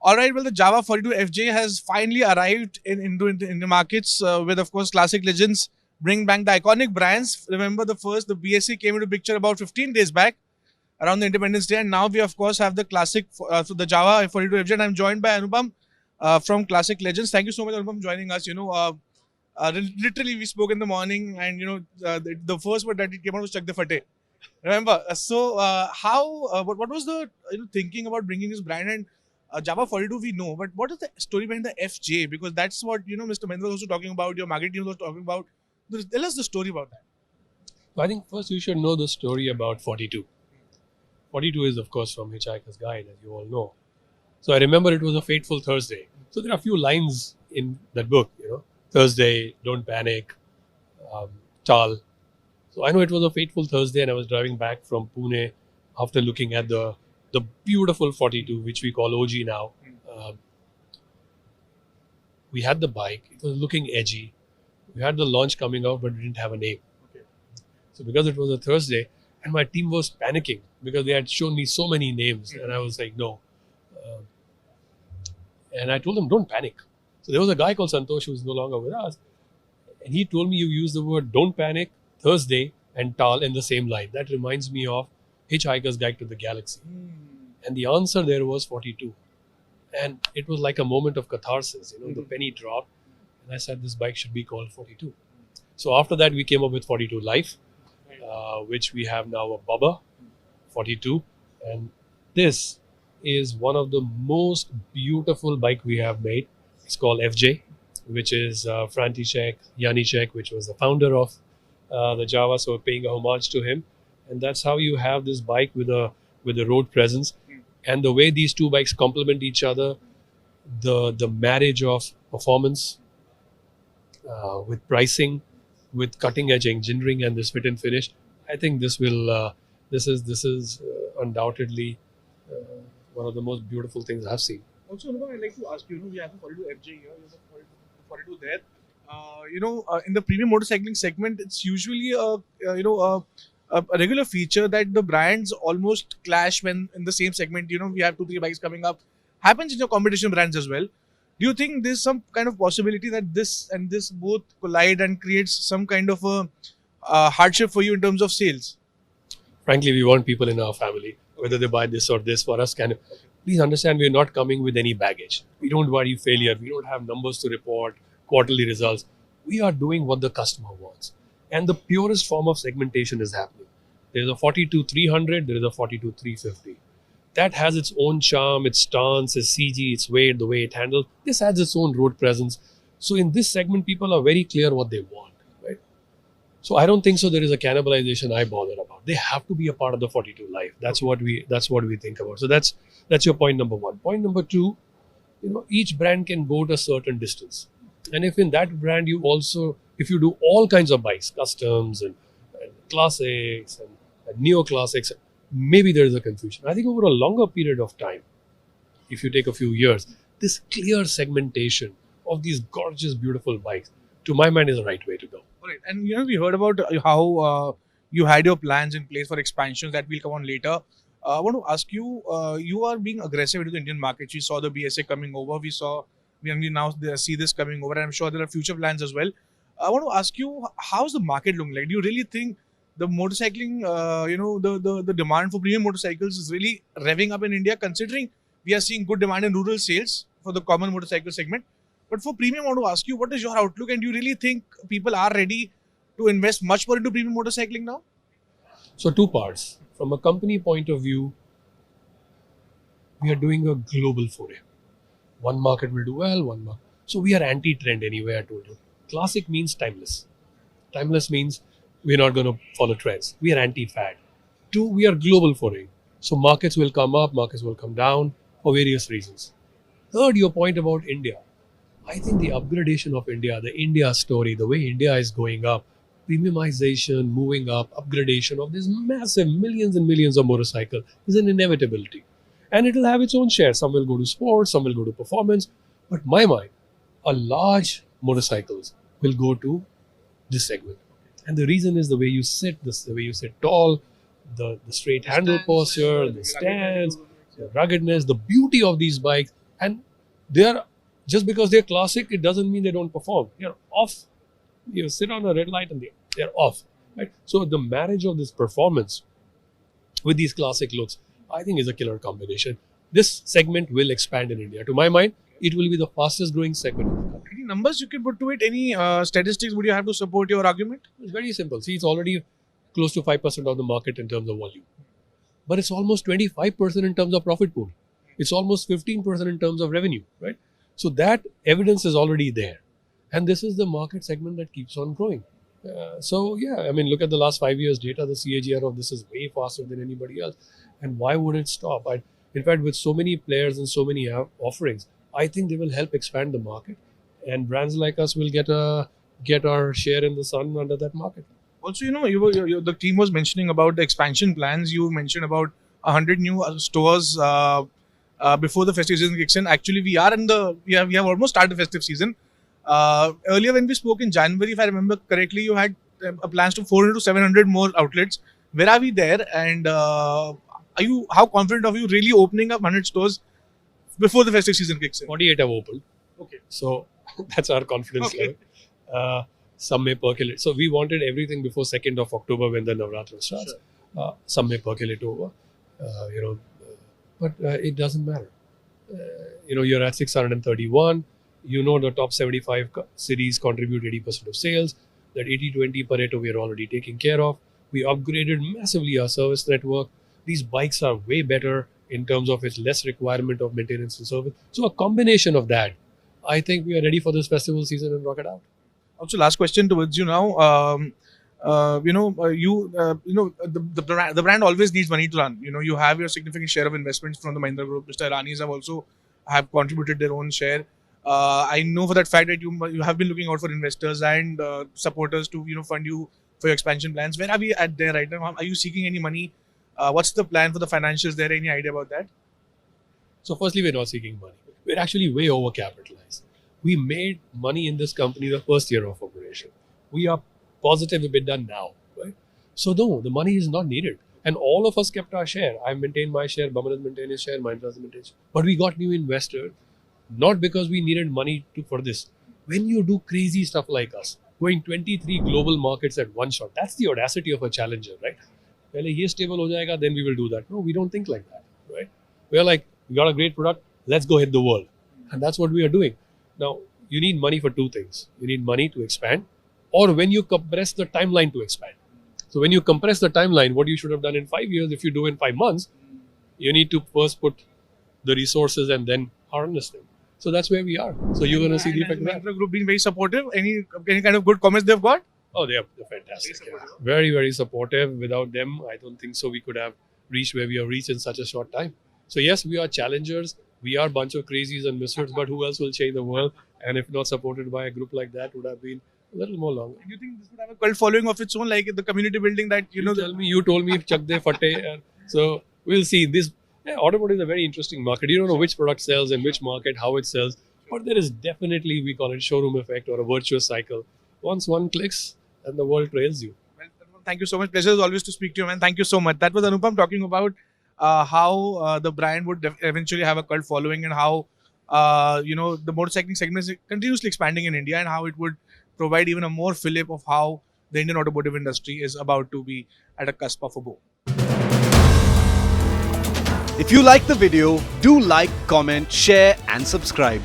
All right, well, the Java 42 FJ has finally arrived in the markets with, of course, classic legends bring back the iconic brands. Remember the BSA came into picture about 15 days back around the Independence Day, and now we, of course, have the classic, so the Java 42 FJ, and I'm joined by Anupam from Classic Legends. Thank you so much, Anupam, for joining us. Literally, we spoke in the morning, and the first word that it came out was "Chak the Fate." Remember? What was the thinking about bringing this brand and Java 42 we know, but what is the story behind the FJ? Because that's what Mr. Mahindra was also talking about. Your marketing team was talking about. Tell us the story about that. I think first you should know the story about 42. 42 is, of course, from Hitchhiker's Guide, as you all know. So I remember it was a fateful Thursday. So there are a few lines in that book, Thursday, don't panic, Tal. So I know it was a fateful Thursday, and I was driving back from Pune after looking at the beautiful 42, which we call OG now. We had the bike. It was looking edgy. We had the launch coming out, but we didn't have a name. Okay. So because it was a Thursday, and my team was panicking because they had shown me so many names, and I was like, no. And I told them, don't panic. So there was a guy called Santosh who's no longer with us, and he told me, you use the word don't panic, Thursday, and Tal in the same line. That reminds me of Hitchhiker's Guide to the Galaxy. And the answer there was 42. And it was like a moment of catharsis. The penny dropped, and I said this bike should be called 42. So after that, we came up with 42 Life, which we have now a Bubba 42. And this is one of the most beautiful bike we have made. It's called FJ, which is František Janíček, which was the founder of the Java. So we're paying a homage to him. And that's how you have this bike with a road presence. And the way these two bikes complement each other, the marriage of performance with pricing, with cutting edge engineering, and this fit and finish, I think this is undoubtedly one of the most beautiful things I've seen. Also, I'd like to ask you, we have a 42 FJ here, you have a 42 there. In the premium motorcycling segment, it's usually a regular feature that the brands almost clash when in the same segment. We have 2-3 bikes coming up. Happens in your competition brands as well. Do you think there's some kind of possibility that this and this both collide and creates some kind of a hardship for you in terms of sales? Frankly, we want people in our family, whether they buy this or this, for us kind of. Please understand, we're not coming with any baggage. We don't worry failure. We don't have numbers to report, quarterly results. We are doing what the customer wants. And the purest form of segmentation is happening. There's a 42-300, there is a 42-350. That has its own charm, its stance, its CG, its weight, the way it handles. This adds its own road presence. So in this segment, people are very clear what they want, right? So I don't think so there is a cannibalization I bother about. They have to be a part of the 42 Life. That's what we think about. So that's your point number one. Point number two, each brand can go to a certain distance. And if in that brand if you do all kinds of bikes, customs and classics and neo-classics, maybe there is a confusion. I think over a longer period of time, if you take a few years, this clear segmentation of these gorgeous, beautiful bikes, to my mind, is the right way to go. All right. And we heard about how you had your plans in place for expansions that will come on later. I want to ask you, you are being aggressive into the Indian market. We saw the BSA coming over. We now see this coming over, and I'm sure there are future plans as well. I want to ask you, how's the market looking like? Do you really think the motorcycling, the demand for premium motorcycles is really revving up in India, considering we are seeing good demand in rural sales for the common motorcycle segment? But for premium, I want to ask you, what is your outlook, and do you really think people are ready to invest much more into premium motorcycling now? So two parts. From a company point of view, we are doing a global foray. One market will do well, one market. So we are anti-trend anyway, I told you. Classic means timeless. Timeless means we're not going to follow trends. We are anti-fad. Two, we are global foray. So markets will come up, markets will come down for various reasons. Third, your point about India. I think the upgradation of India, the India story, the way India is going up, premiumization, moving up, upgradation of this massive millions and millions of motorcycles is an inevitability. And it will have its own share. Some will go to sports, some will go to performance. But my mind, a large motorcycles will go to this segment. And the reason is the way you sit, the way you sit tall, the straight handle posture, the stance, the ruggedness, the beauty of these bikes, And they are, just because they're classic, it doesn't mean they don't perform. They're off. You sit on a red light and they're off. Right? So the marriage of this performance with these classic looks, I think is a killer combination. This segment will expand in India. To my mind, it will be the fastest growing segment in the country. Any numbers you can put to it? Any statistics would you have to support your argument? It's very simple. See, it's already close to 5% of the market in terms of volume. But it's almost 25% in terms of profit pool. It's almost 15% in terms of revenue, right? So that evidence is already there. And this is the market segment that keeps on growing. Look at the last 5 years data. The CAGR of this is way faster than anybody else. And why would it stop? In fact, with so many players and so many offerings, I think they will help expand the market. And brands like us will get our share in the sun under that market. Also, the team was mentioning about the expansion plans. You mentioned about 100 new stores before the festive season kicks in. Actually, we have almost started the festive season. Earlier when we spoke in January, if I remember correctly, you had plans to 400 to 700 more outlets. Where are we there? And how confident are you really opening up 100 stores before the festive season kicks in? 48 have opened. Okay. So that's our confidence level. Some may percolate. So we wanted everything before 2nd of October when the Navratra starts. Sure. Some may percolate over, but it doesn't matter. You're at 631. The top 75 cities contribute 80% of sales. That 80-20 Pareto we are already taking care of. We upgraded massively our service network. These bikes are way better in terms of its less requirement of maintenance and service. So a combination of that, I think we are ready for this festival season and rock it out. Also, last question towards you now. The brand always needs money to run. You have your significant share of investments from the Mahindra Group. Mr. Irani's have contributed their own share. I know for that fact that you have been looking out for investors and supporters to fund you for your expansion plans. Where are we at there right now? Are you seeking any money? What's the plan for the financials there? Any idea about that? So firstly, we're not seeking money. We're actually way overcapitalized. We made money in this company the first year of operation. We are positive EBITDA now, right? So no, the money is not needed. And all of us kept our share. I maintained my share, Baman has maintained his share, Mahindra has maintained his share. But we got new investors, not because we needed money for this. When you do crazy stuff like us, going 23 global markets at one shot, that's the audacity of a challenger, right? Well, ye stable ho jayega, then we will do that. No, we don't think like that, right? We're like, we got a great product, let's go hit the world. And that's what we are doing. Now, you need money for two things. You need money to expand, or when you compress the timeline to expand. So when you compress the timeline, what you should have done in 5 years, if you do in 5 months, you need to first put the resources and then harness them. So that's where we are. So you're going to see the effect of that. Mahindra Group being very supportive. Any kind of good comments they've got? Oh, they're fantastic. Very, very supportive. Without them, I don't think so we could have reached where we have reached in such a short time. So yes, we are challengers. We are a bunch of crazies and misfits, but who else will change the world? And if not supported by a group like that, would have been a little more longer. Do you think this would have a cult following of its own, like the community building that You told me chak de fate. So we'll see. Automotive is a very interesting market. You don't know which product sells in which market, how it sells, but there is definitely, we call it showroom effect or a virtuous cycle. Once one clicks, and the world trails you. Well, thank you so much. Pleasure is always to speak to you, man. Thank you so much. That was Anupam talking about how the brand would eventually have a cult following and how the motorcycling segment is continuously expanding in India and how it would provide even a more fillip of how the Indian automotive industry is about to be at a cusp of a boom. If you like the video, do like, comment, share and subscribe.